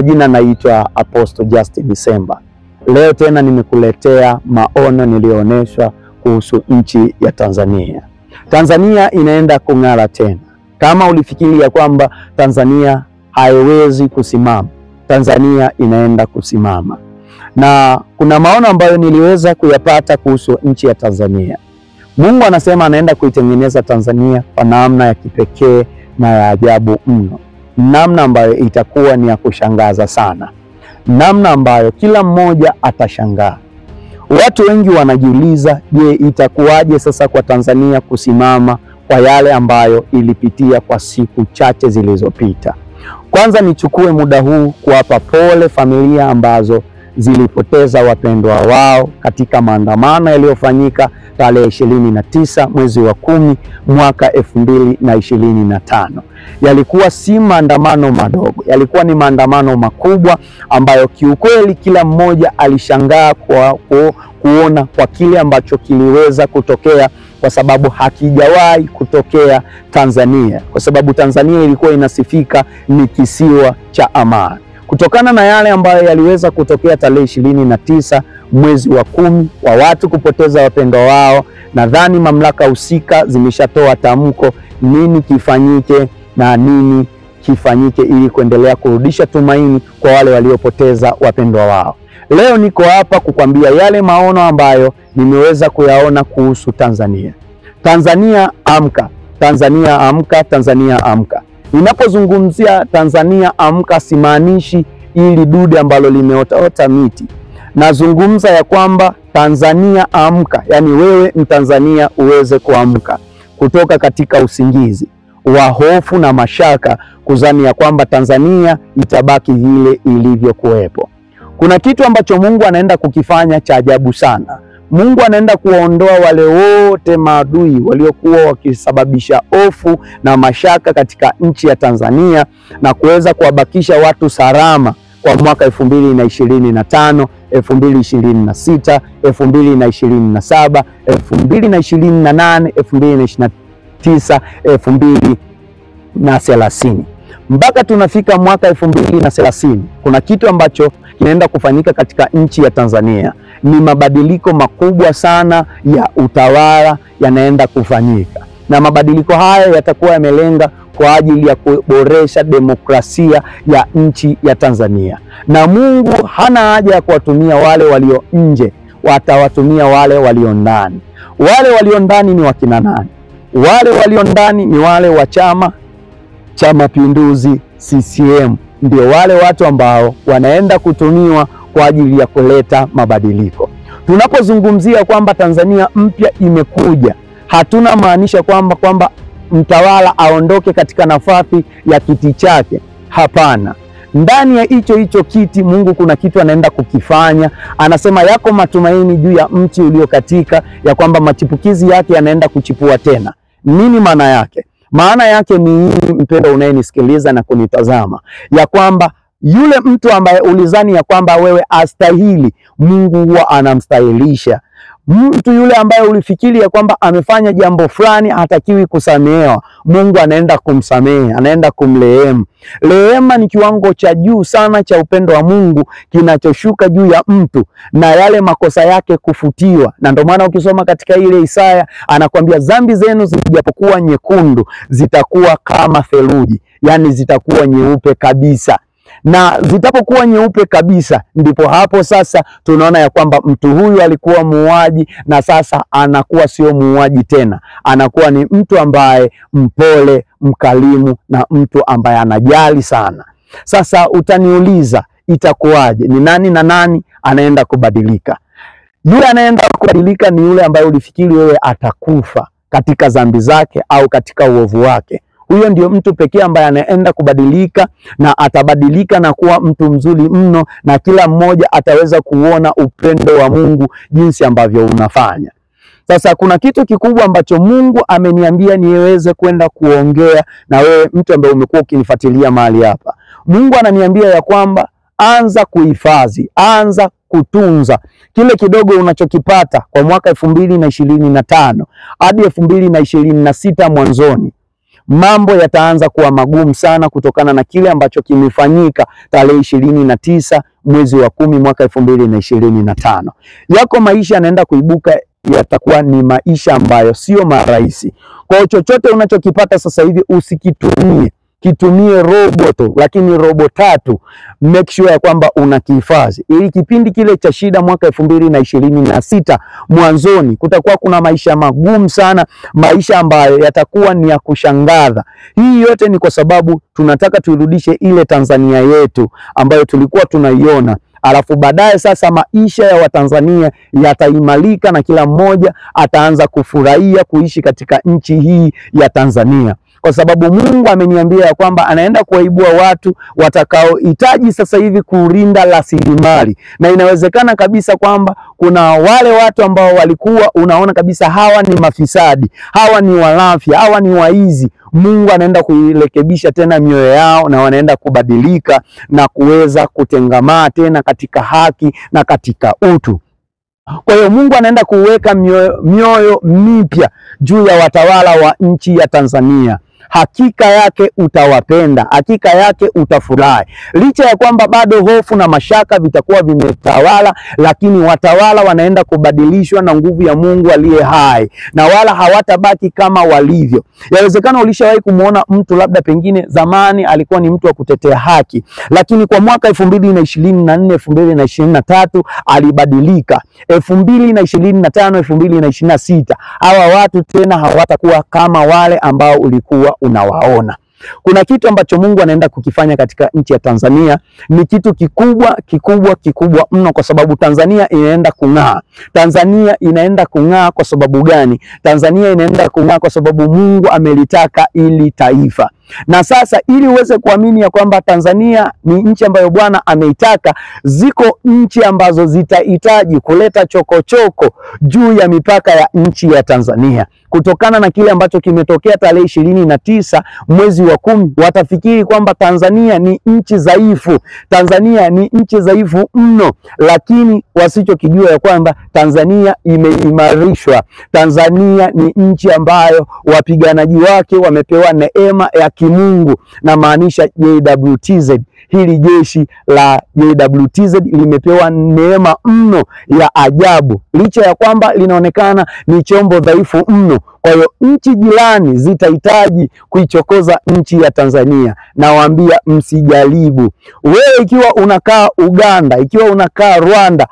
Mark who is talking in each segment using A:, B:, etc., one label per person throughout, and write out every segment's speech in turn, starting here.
A: majina naitwa Apostle Justin December. Leo tena nimekuletea maono nilioonyeshwa kuhusu nchi ya Tanzania. Tanzania inaenda kung'ara tena. Kama ulifikiria kwamba Tanzania haiwezi kusimama, Tanzania inaenda kusimama. Na kuna maono ambayo niliweza kuyapata kuhusu nchi ya Tanzania. Mungu anasema anaenda kuitengeneza Tanzania kwa namna ya kipekee na ya ajabu mno. Namna ambayo itakuwa ni ya kushangaza sana. Namna ambayo kila mmoja atashangaa. Watu wengi wanajiuliza, je, itakuwaje sasa kwa Tanzania kusimama kwa yale ambayo ilipitia kwa siku chache zilizopita. Kwanza nichukue muda huu kuwapa pole familia ambazo zilipoteza wapendwa wao katika maandamano yaliyofanyika tarehe 29 mwezi wa 10 mwaka 2025. Yalikuwa si maandamano madogo, yalikuwa ni maandamano makubwa ambayo kiukweli kila mmoja alishangaa kuona kwa kile ambacho kiliweza kutokea, kwa sababu hakijawahi kutokea Tanzania, kwa sababu Tanzania ilikuwa inasifika ni kisiwa cha amani. Kutokana na yale ambayo yaliweza kutokea tarehe 29 mwezi wa 10 wa watu kupoteza wapendwa wao, nadhani mamlaka husika zimeshatoa tamko nini kifanyike na nini kifanyike ili kuendelea kurudisha tumaini kwa wale waliopoteza wapendwa wao. Leo niko hapa kukwambia yale maono ambayo nimeweza kuyaona kuhusu Tanzania. Tanzania amka, Tanzania amka, Tanzania amka. Ninapozungumzia Tanzania amka, simaanishi ili dude ambalo limeota miti. Nazungumza ya kwamba Tanzania amka, yani wewe Mtanzania uweze kuamka kutoka katika usingizi wa hofu na mashaka, kuzani ya kwamba Tanzania itabaki vile ilivyokuwepo. Kuna kitu ambacho Mungu anaenda kukifanya cha ajabu sana. Mungu anaenda kuwaondoa wale wote maadui waliokuwa wakisababisha hofu na mashaka katika nchi ya Tanzania na kuweza kuwabakisha watu salama kwa mwaka 2025, 2026, 2027, 2028, 2029, 2030. Mpaka tunafika mwaka 2030, kuna kitu ambacho kinaenda kufanyika katika nchi ya Tanzania. Ni mabadiliko makubwa sana ya utawala yanaenda kufanyika. Na mabadiliko haya yatakuwa yamelenga kwa ajili ya kuboresha demokrasia ya nchi ya Tanzania. Na Mungu hana haja ya kuwatumia wale walio nje, watawatumia wale walio ndani. Wale walio ndani ni wakina nani? Wale walio ndani ni wale wa Chama cha Mapinduzi, CCM. Ndio wale watu ambao wanaenda kutumiwa kwa ajili ya kuleta mabadiliko. Tunapozungumzia kwamba Tanzania mpya imekuja, hatuna maanisha kwamba mtawala aondoke katika nafasi ya kiti chake. Hapana. Ndani ya hicho kiti Mungu kuna kitu anaenda kukifanya. Anasema yako matumaini juu ya mti uliokatika, ya kwamba machipukizi yake yanaenda kuchipua tena. Nini maana yake? Maana yake ni hii, mpendo unayenisikiliza na kunitazama, ya kwamba yule mtu ambaye ulizani ya kwamba wewe astahili, Mungu huwa anamstahilisha. Mtu yule ambaye ulifikiri ya kwamba amefanya jambo fulani hatakiwi kusamehewa, Mungu anaenda kumsamehe, anaenda kumrehemu. Rehema ni kiwango cha juu sana cha upendo wa Mungu kinachoshuka juu ya mtu na yale makosa yake kufutiwa. Na ndio maana ukisoma katika ile Isaya anakuambia dhambi zenu zijapokuwa nyekundu zitakuwa kama theluji, yani zitakuwa nyeupe kabisa. Na zitapokuwa nyeupe kabisa, ndipo hapo sasa tunaona ya kwamba mtu huyu alikuwa muuaji na sasa anakuwa sio muuaji tena. Anakuwa ni mtu ambaye mpole, mkalimu na mtu ambaye anajali sana. Sasa utaniuliza itakuwaje? Ni nani na nani anaenda kubadilika? Yule anaenda kubadilika ni yule ambaye ulifikiri wewe atakufa katika dhambi zake au katika uovu wake. Huyo ndio mtu pekee ambaye anaenda kubadilika, na atabadilika na kuwa mtu mzuri mno, na kila mmoja ataweza kuona upendo wa Mungu jinsi ambavyo unafanya. Sasa kuna kitu kikubwa ambacho Mungu ameniambia niweze kwenda kuongea na wewe mtu ambaye umekuwa ukinifuatilia mahali hapa. Mungu ananiambia ya kwamba anza kuhifadhi, anza kutunza kile kidogo unachokipata kwa mwaka 2025 hadi 2026 mwanzoni. mambo yataanza kuwa magumu sana kutokana na kile ambacho kimefanyika tarehe 29 mwezi wa 10 mwaka 2025. Yako maisha yanaenda kuibuka, yatakuwa ni maisha ambayo sio marahisi. Kwa hiyo chochote unachokipata sasa hivi usikitumie, kitumie robo tu, lakini robo tatu make sure ya kwamba unakihifadhi, ili kipindi kile cha shida mwaka 2026 mwanzoni kutakuwa kuna maisha magumu sana, maisha ambayo yatakuwa ni ya kushangaza. Hii yote ni kwa sababu tunataka tuirudishe ile Tanzania yetu ambayo tulikuwa tunaiona, alafu baadaye sasa maisha ya Watanzania yataimarika na kila mmoja ataanza kufurahia kuishi katika nchi hii ya Tanzania. Kwa sababu Mungu ameniambia ya kwamba anaenda kuwaibua watu watakaohitaji sasa hivi kulinda rasilimali. Na inawezekana kabisa kwamba kuna wale watu ambao walikuwa unaona kabisa hawa ni mafisadi, hawa ni walafi, hawa ni waizi. Mungu anaenda kuirekebisha tena mioyo yao na wanaenda kubadilika na kuweza kutengamaa tena katika haki na katika utu. Kwa hiyo Mungu anaenda kuweka mioyo mipya juu ya watawala wa nchi ya Tanzania. Hakika yake utawapenda, hakika yake utafurahi. Licha ya kwamba bado hofu na mashaka vitakuwa vimetawala, lakini watawala wanaenda kubadilishwa na nguvu ya Mungu aliye hai, na wala hawatabaki kama walivyo. Yawezekana ulishawahi kumuona mtu labda pengine zamani alikuwa ni mtu wa kutetea haki, lakini kwa mwaka 2024 2023 alibadilika. 2025 2026 hawa watu tena hawatakuwa kama wale ambao ulikuwa unawaona. Kuna kitu ambacho Mungu anaenda kukifanya katika nchi ya Tanzania, ni kitu kikubwa mno, kwa sababu Tanzania inaenda kung'aa. Tanzania inaenda kung'aa kwa sababu gani? Tanzania inaenda kung'aa kwa sababu Mungu amelitaka ili taifa. Na sasa ili uweze kuamini ya kwamba Tanzania ni nchi ambayo Bwana ameitaka, ziko nchi ambazo zitahitaji kuleta chokochoko juu ya mipaka ya nchi ya Tanzania. Kutokana na kile ambacho kimetokea tarehe 29 mwezi wa 10, watafikiri kwamba Tanzania ni nchi dhaifu, Tanzania ni nchi dhaifu mno, lakini wasichokijua ya kwamba Tanzania imeimarishwa. Tanzania ni nchi ambayo wapiganaji wake wamepewa neema ya kimungu, na maanisha JWTZ. Hili jeshi la JWTZ limepewa neema mno ya ajabu, licha ya kwamba linaonekana ni chombo dhaifu mno. Kwa hiyo nchi jirani zitahitaji kuichokoza nchi ya Tanzania. Nawaambia msijaribu. Wewe ikiwa unakaa Uganda, ikiwa unakaa Rwanda,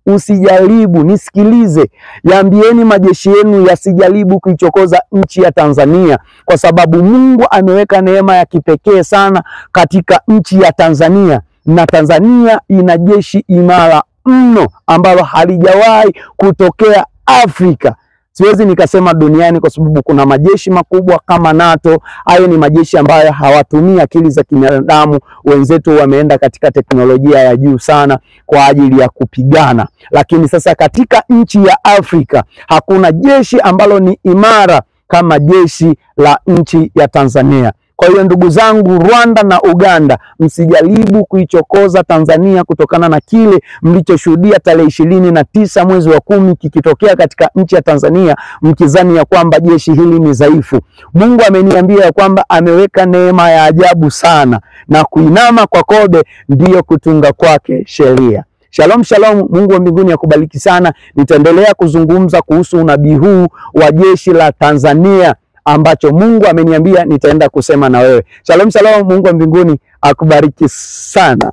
A: usijaribu, nisikilize. Yaambieni majeshi yenu yasijaribu kuichokoza nchi ya Tanzania, kwa sababu Mungu ameweka neema ya kipekee sana katika nchi ya Tanzania, na Tanzania ina jeshi imara mno ambalo halijawahi kutokea Afrika. Siwezi nikasema duniani, kwa sababu kuna majeshi makubwa kama NATO. Hayo ni majeshi ambayo hawatumii akili za binadamu. Wenzetu wameenda katika teknolojia ya juu sana kwa ajili ya kupigana. Lakini sasa katika nchi ya Afrika hakuna jeshi ambalo ni imara kama jeshi la nchi ya Tanzania. Kwa hiyo ndugu zangu Rwanda na Uganda, msijaribu kuichokoza Tanzania kutokana na kile mlichoshuhudia tarehe 29 mwezi wa 10 kikitokea katika nchi ya Tanzania, mkizani ya kwamba jeshi hili ni dhaifu. Mungu ameniambia ya kwamba ameweka neema ya ajabu sana, na kuinama kwa kobe ndiyo kutunga kwake sheria. Shalom shalom, Mungu wa mbinguni akubariki sana. Nitaendelea kuzungumza kuhusu unabii huu wa jeshi la Tanzania ambacho Mungu ameniambia nitaenda kusema na wewe. Shalom shalom, Mungu wa mbinguni akubariki sana.